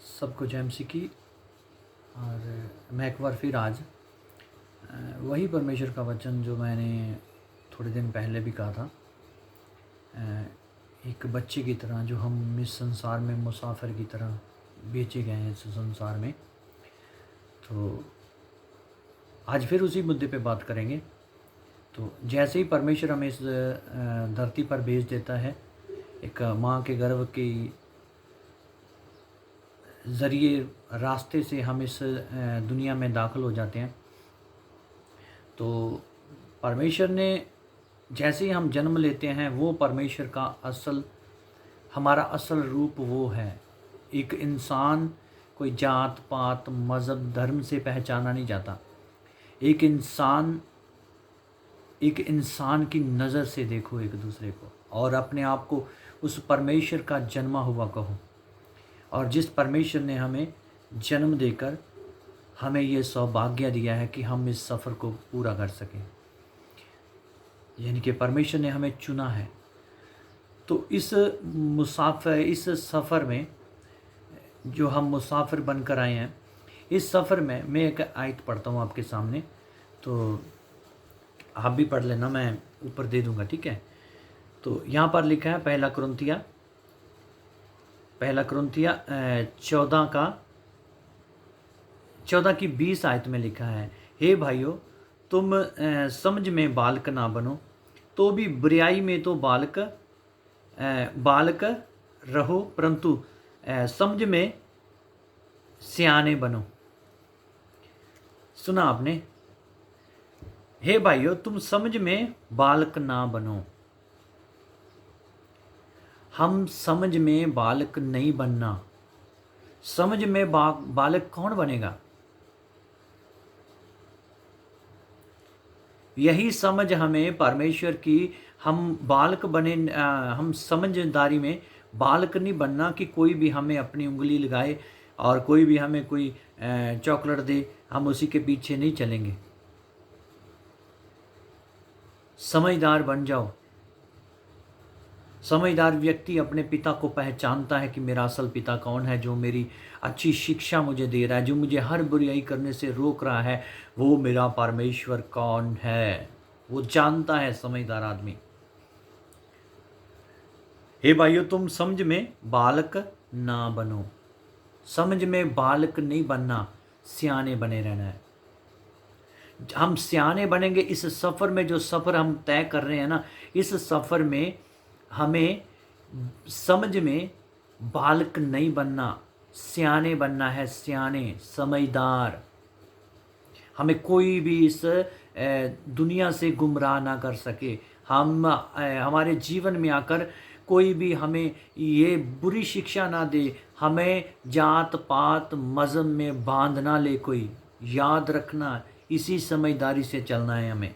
सबको जय मसीह की। और मैं एक बार फिर आज वही परमेश्वर का वचन जो मैंने थोड़े दिन पहले भी कहा था, एक बच्चे की तरह जो हम इस संसार में मुसाफिर की तरह बेचे गए हैं इस संसार में। तो आज फिर उसी मुद्दे पे बात करेंगे। तो जैसे ही परमेश्वर हमें इस धरती पर भेज देता है, एक माँ के गर्भ के ज़रिए रास्ते से हम इस दुनिया में दाखिल हो जाते हैं। तो परमेश्वर ने जैसे ही हम जन्म लेते हैं, वो परमेश्वर का हमारा असल रूप वो है। एक इंसान कोई जात पात मज़हब धर्म से पहचाना नहीं जाता। एक इंसान की नज़र से देखो एक दूसरे को और अपने आप को उस परमेश्वर का जन्मा हुआ कहो। और जिस परमेश्वर ने हमें जन्म देकर हमें ये सौभाग्य दिया है कि हम इस सफ़र को पूरा कर सकें, यानी कि परमेश्वर ने हमें चुना है। तो इस सफ़र में जो हम मुसाफिर बनकर आए हैं, इस सफ़र में मैं एक आयत पढ़ता हूँ आपके सामने, तो आप भी पढ़ लेना, मैं ऊपर दे दूँगा, ठीक है। तो यहाँ पर लिखा है पहला कुरिन्थिया 14 की 20 आयत में लिखा है, हे भाइयों, तुम समझ में बालक ना बनो, तो भी बुराई में तो बालक रहो, परंतु समझ में सियाने बनो। सुना आपने? हे भाइयों, तुम समझ में बालक ना बनो। हम समझ में बालक नहीं बनना। समझ में बालक कौन बनेगा? यही समझ हमें परमेश्वर की, हम बालक बने, हम समझदारी में बालक नहीं बनना कि कोई भी हमें अपनी उंगली लगाए और कोई भी हमें कोई चॉकलेट दे, हम उसी के पीछे नहीं चलेंगे। समझदार बन जाओ। समझदार व्यक्ति अपने पिता को पहचानता है कि मेरा असल पिता कौन है, जो मेरी अच्छी शिक्षा मुझे दे रहा है, जो मुझे हर बुराई करने से रोक रहा है, वो मेरा परमेश्वर कौन है, वो जानता है समझदार आदमी। हे भाइयों, तुम समझ में बालक ना बनो। समझ में बालक नहीं बनना, सियाने बने रहना है। हम सियाने बनेंगे इस सफ़र में, जो सफ़र हम तय कर रहे हैं ना, इस सफ़र में हमें समझ में बालक नहीं बनना, सियाने बनना है। सियाने, समझदार। हमें कोई भी इस दुनिया से गुमराह ना कर सके। हमारे जीवन में आकर कोई भी हमें ये बुरी शिक्षा ना दे, हमें जात पात मज़हब में बांध ना ले कोई। याद रखना, इसी समझदारी से चलना है हमें।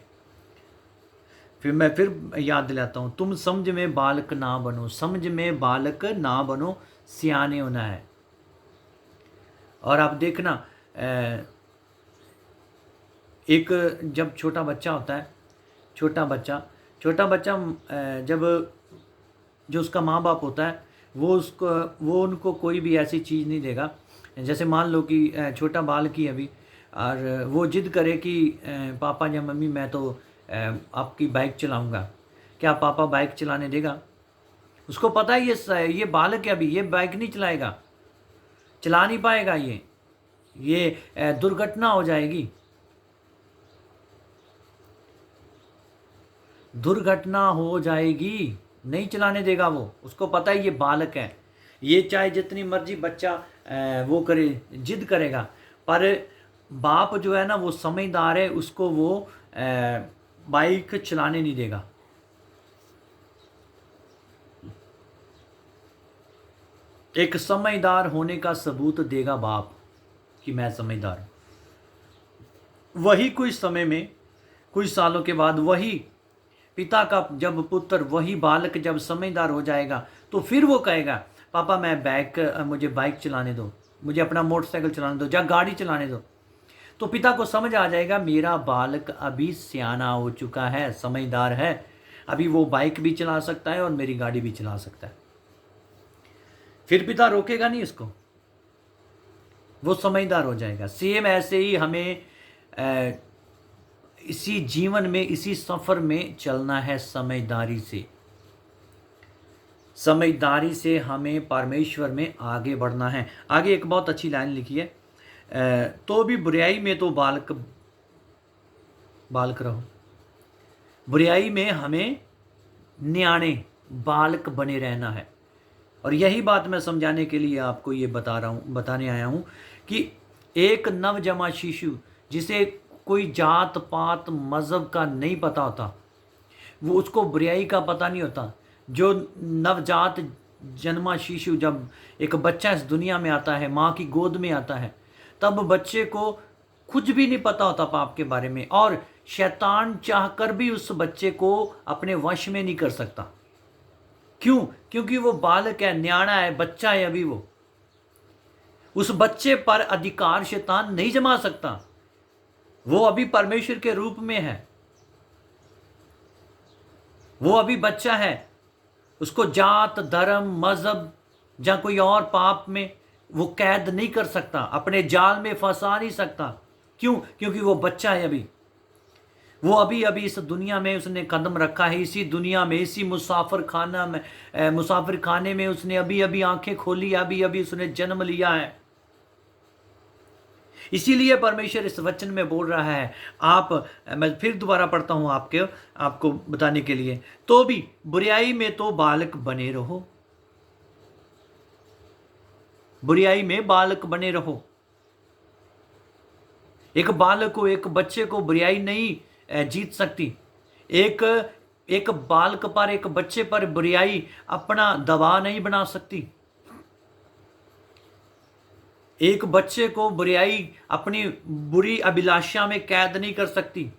फिर याद दिलाता हूँ, तुम समझ में बालक ना बनो। समझ में बालक ना बनो, सियाने होना है। और आप देखना, एक जब छोटा बच्चा होता है, छोटा बच्चा जब जो उसका माँ बाप होता है, वो उनको कोई भी ऐसी चीज़ नहीं देगा। जैसे मान लो कि छोटा बालक ही अभी, और वो जिद करे कि पापा या मम्मी, मैं तो आपकी बाइक चलाऊंगा, क्या पापा बाइक चलाने देगा? उसको पता है ये बालक है, अभी ये बाइक नहीं चलाएगा, चला नहीं पाएगा, ये दुर्घटना हो जाएगी, दुर्घटना हो जाएगी, नहीं चलाने देगा वो। उसको पता है ये बालक है, ये चाहे जितनी मर्जी बच्चा वो करे, जिद करेगा, पर बाप जो है ना, वो समझदार है, उसको वो बाइक चलाने नहीं देगा। एक समझदार होने का सबूत देगा बाप कि मैं समझदार हूं। वही कुछ समय में, कुछ सालों के बाद, वही पिता का जब पुत्र, वही बालक जब समझदार हो जाएगा, तो फिर वो कहेगा, पापा मुझे बाइक चलाने दो, मुझे अपना मोटरसाइकिल चलाने दो, या गाड़ी चलाने दो। तो पिता को समझ आ जाएगा, मेरा बालक अभी सियाना हो चुका है, समझदार है, अभी वो बाइक भी चला सकता है और मेरी गाड़ी भी चला सकता है। फिर पिता रोकेगा नहीं उसको। वो समझदार हो जाएगा। सेम ऐसे ही हमें इसी जीवन में, इसी सफ़र में चलना है समझदारी से। समझदारी से हमें परमेश्वर में आगे बढ़ना है। आगे एक बहुत अच्छी लाइन लिखी है, तो भी बुराई में तो बालक बालक रहो। बुराई में हमें न्याणे बालक बने रहना है। और यही बात मैं समझाने के लिए आपको ये बताने आया हूँ कि एक नवजन्मा शिशु जिसे कोई जात पात मज़हब का नहीं पता होता, वो उसको बुराई का पता नहीं होता। जो नवजात जन्मा शिशु, जब एक बच्चा इस दुनिया में आता है, माँ की गोद में आता है, तब बच्चे को कुछ भी नहीं पता होता पाप के बारे में, और शैतान चाहकर भी उस बच्चे को अपने वश में नहीं कर सकता। क्यों? क्योंकि वो बालक है, न्याणा है, बच्चा है अभी वो। उस बच्चे पर अधिकार शैतान नहीं जमा सकता। वो अभी परमेश्वर के रूप में है, वो अभी बच्चा है। उसको जात, धर्म, मजहब या कोई और पाप में वो कैद नहीं कर सकता, अपने जाल में फंसा नहीं सकता। क्यों? क्योंकि वो बच्चा है अभी। वो अभी अभी इस दुनिया में उसने कदम रखा है, इसी दुनिया में, इसी मुसाफिर खाने में उसने अभी अभी आंखें खोली, अभी अभी उसने जन्म लिया है। इसीलिए परमेश्वर इस वचन में बोल रहा है, मैं फिर दोबारा पढ़ता हूं आपको बताने के लिए, तो भी बुराई में तो बालक बने रहो। बुराई में बालक बने रहो। एक बालक को, एक बच्चे को बुराई नहीं जीत सकती। एक बालक पर, एक बच्चे पर बुराई अपना दबाव नहीं बना सकती। एक बच्चे को बुराई अपनी बुरी अभिलाषा में कैद नहीं कर सकती।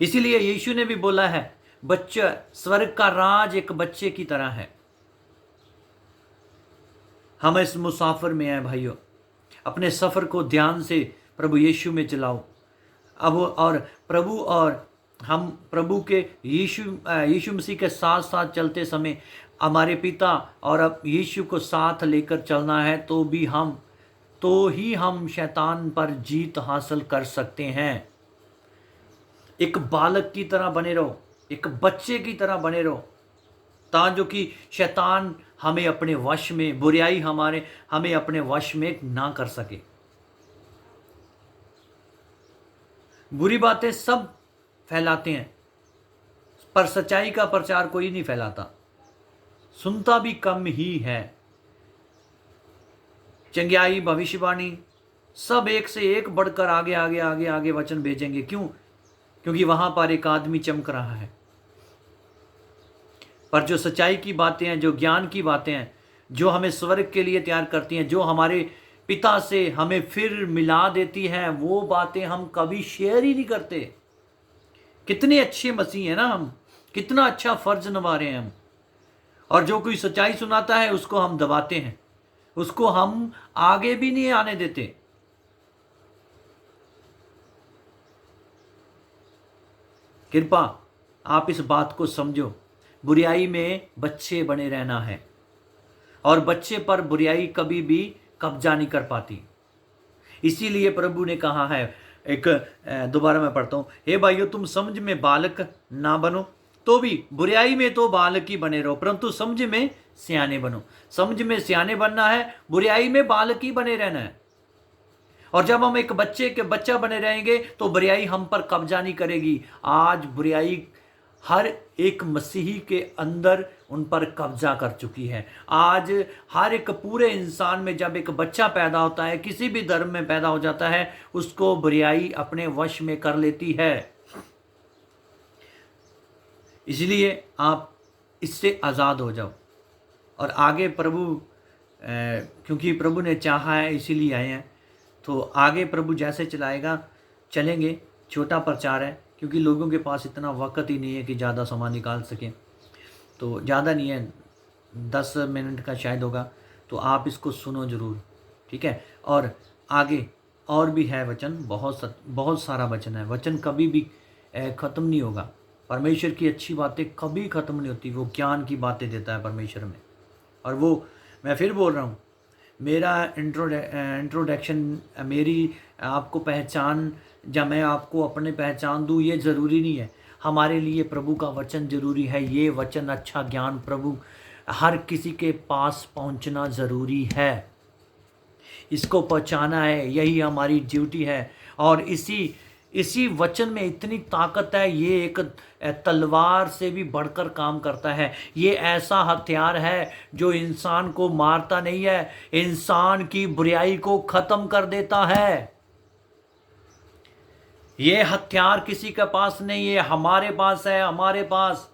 इसीलिए यीशु ने भी बोला है, बच्चा, स्वर्ग का राज एक बच्चे की तरह है। हम इस मुसाफिर में हैं भाइयों। अपने सफर को ध्यान से प्रभु यीशु में चलाओ। हम प्रभु के यीशु मसीह के साथ साथ चलते समय हमारे पिता और अब यीशु को साथ लेकर चलना है, तो ही हम शैतान पर जीत हासिल कर सकते हैं। एक बालक की तरह बने रहो, एक बच्चे की तरह बने रहो, ताकि कि शैतान हमें अपने वश में, बुराई हमें अपने वश में ना कर सके। बुरी बातें सब फैलाते हैं, पर सच्चाई का प्रचार कोई नहीं फैलाता, सुनता भी कम ही है। चंगियाई, भविष्यवाणी सब एक से एक बढ़कर आगे आगे आगे आगे वचन भेजेंगे। क्यों? क्योंकि वहां पर एक आदमी चमक रहा है। पर जो सच्चाई की बातें हैं, जो ज्ञान की बातें हैं, जो हमें स्वर्ग के लिए तैयार करती हैं, जो हमारे पिता से हमें फिर मिला देती हैं, वो बातें हम कभी शेयर ही नहीं करते। कितने अच्छे मसीह हैं ना हम, कितना अच्छा फर्ज निभा रहे हैं हम। और जो कोई सच्चाई सुनाता है उसको हम दबाते हैं, उसको हम आगे भी नहीं आने देते। कृपा आप इस बात को समझो, बुराई में बच्चे बने रहना है, और बच्चे पर बुराई कभी भी कब्जा नहीं कर पाती। इसीलिए प्रभु ने कहा है, दोबारा मैं पढ़ता हूं, हे भाइयों, तुम समझ में बालक ना बनो, तो भी बुराई में तो बालक ही बने रहो, परंतु समझ में सियाने बनो। समझ में सियाने बनना है, बुराई में बालक ही बने रहना है। और जब हम एक बच्चा बने रहेंगे तो बुराई हम पर कब्जा नहीं करेगी। आज बुराई हर एक मसीही के अंदर उन पर कब्जा कर चुकी है। आज हर एक पूरे इंसान में जब एक बच्चा पैदा होता है, किसी भी धर्म में पैदा हो जाता है, उसको बुराई अपने वश में कर लेती है। इसलिए आप इससे आज़ाद हो जाओ और आगे क्योंकि प्रभु ने चाहा है इसीलिए आए हैं, तो आगे प्रभु जैसे चलाएगा चलेंगे। छोटा प्रचार है क्योंकि लोगों के पास इतना वक्त ही नहीं है कि ज़्यादा समय निकाल सकें, तो ज़्यादा नहीं है, 10 मिनट का शायद होगा, तो आप इसको सुनो ज़रूर, ठीक है। और आगे और भी है वचन, बहुत सारा वचन है। वचन कभी भी ख़त्म नहीं होगा। परमेश्वर की अच्छी बातें कभी ख़त्म नहीं होती। वो ज्ञान की बातें देता है परमेश्वर में। और वो, मैं फिर बोल रहा हूँ, मेरा इंट्रोडक्शन, मेरी आपको पहचान, या मैं आपको अपने पहचान दूँ, ये ज़रूरी नहीं है। हमारे लिए प्रभु का वचन ज़रूरी है। ये वचन, अच्छा ज्ञान प्रभु हर किसी के पास पहुंचना ज़रूरी है। इसको पहुंचाना है, यही हमारी ड्यूटी है। और इसी वचन में इतनी ताकत है, ये एक तलवार से भी बढ़कर काम करता है। ये ऐसा हथियार है जो इंसान को मारता नहीं है, इंसान की बुराई को खत्म कर देता है। ये हथियार किसी के पास नहीं है, हमारे पास है। हमारे पास,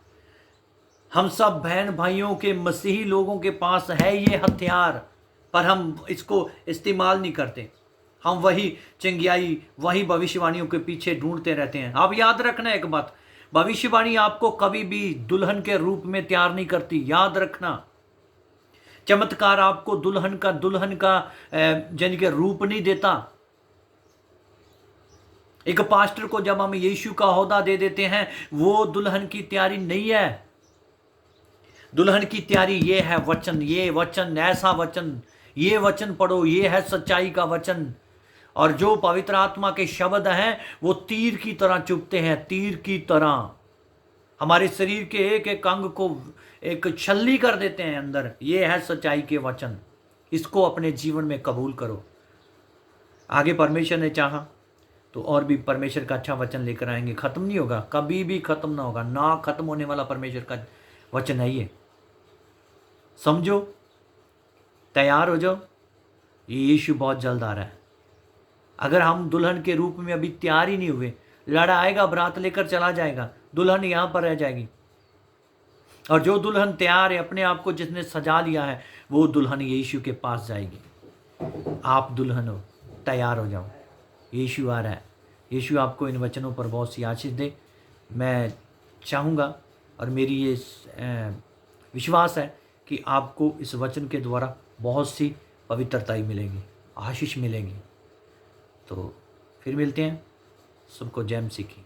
हम सब बहन भाइयों के, मसीही लोगों के पास है ये हथियार, पर हम इसको इस्तेमाल नहीं करते। हम वही चिंगियाई, वही भविष्यवाणियों के पीछे ढूंढते रहते हैं। आप याद रखना एक बात, भविष्यवाणी आपको कभी भी दुल्हन के रूप में तैयार नहीं करती, याद रखना। चमत्कार आपको दुल्हन का जन के रूप नहीं देता। एक पास्टर को जब हम यीशु का ओहदा दे देते हैं, वो दुल्हन की तैयारी नहीं है। दुल्हन की तैयारी ये है वचन, ये वचन, ऐसा वचन, ये वचन पढ़ो, ये है सच्चाई का वचन। और जो पवित्र आत्मा के शब्द हैं वो तीर की तरह चुभते हैं, तीर की तरह हमारे शरीर के एक एक अंग को एक छल्ली कर देते हैं अंदर। ये है सच्चाई के वचन, इसको अपने जीवन में कबूल करो। आगे परमेश्वर ने चाहा तो और भी परमेश्वर का अच्छा वचन लेकर आएंगे। खत्म नहीं होगा, कभी भी खत्म ना होगा, ना खत्म होने वाला परमेश्वर का वचन है ये। समझो, तैयार हो जाओ, ये यीशु बहुत जल्द आ रहा है। अगर हम दुल्हन के रूप में अभी तैयार ही नहीं हुए, लड़ा आएगा, बारात लेकर चला जाएगा, दुल्हन यहाँ पर रह जाएगी। और जो दुल्हन तैयार है, अपने आप को जिसने सजा लिया है, वो दुल्हन यीशु के पास जाएगी। आप दुल्हन हो, तैयार हो जाओ, यीशु आ रहा है। यीशु आपको इन वचनों पर बहुत सी आशीष दे। मैं चाहूँगा और मेरी ये विश्वास है कि आपको इस वचन के द्वारा बहुत सी पवित्रता मिलेगी, आशीष मिलेगी। तो फिर मिलते हैं। सबको जय मसीह की।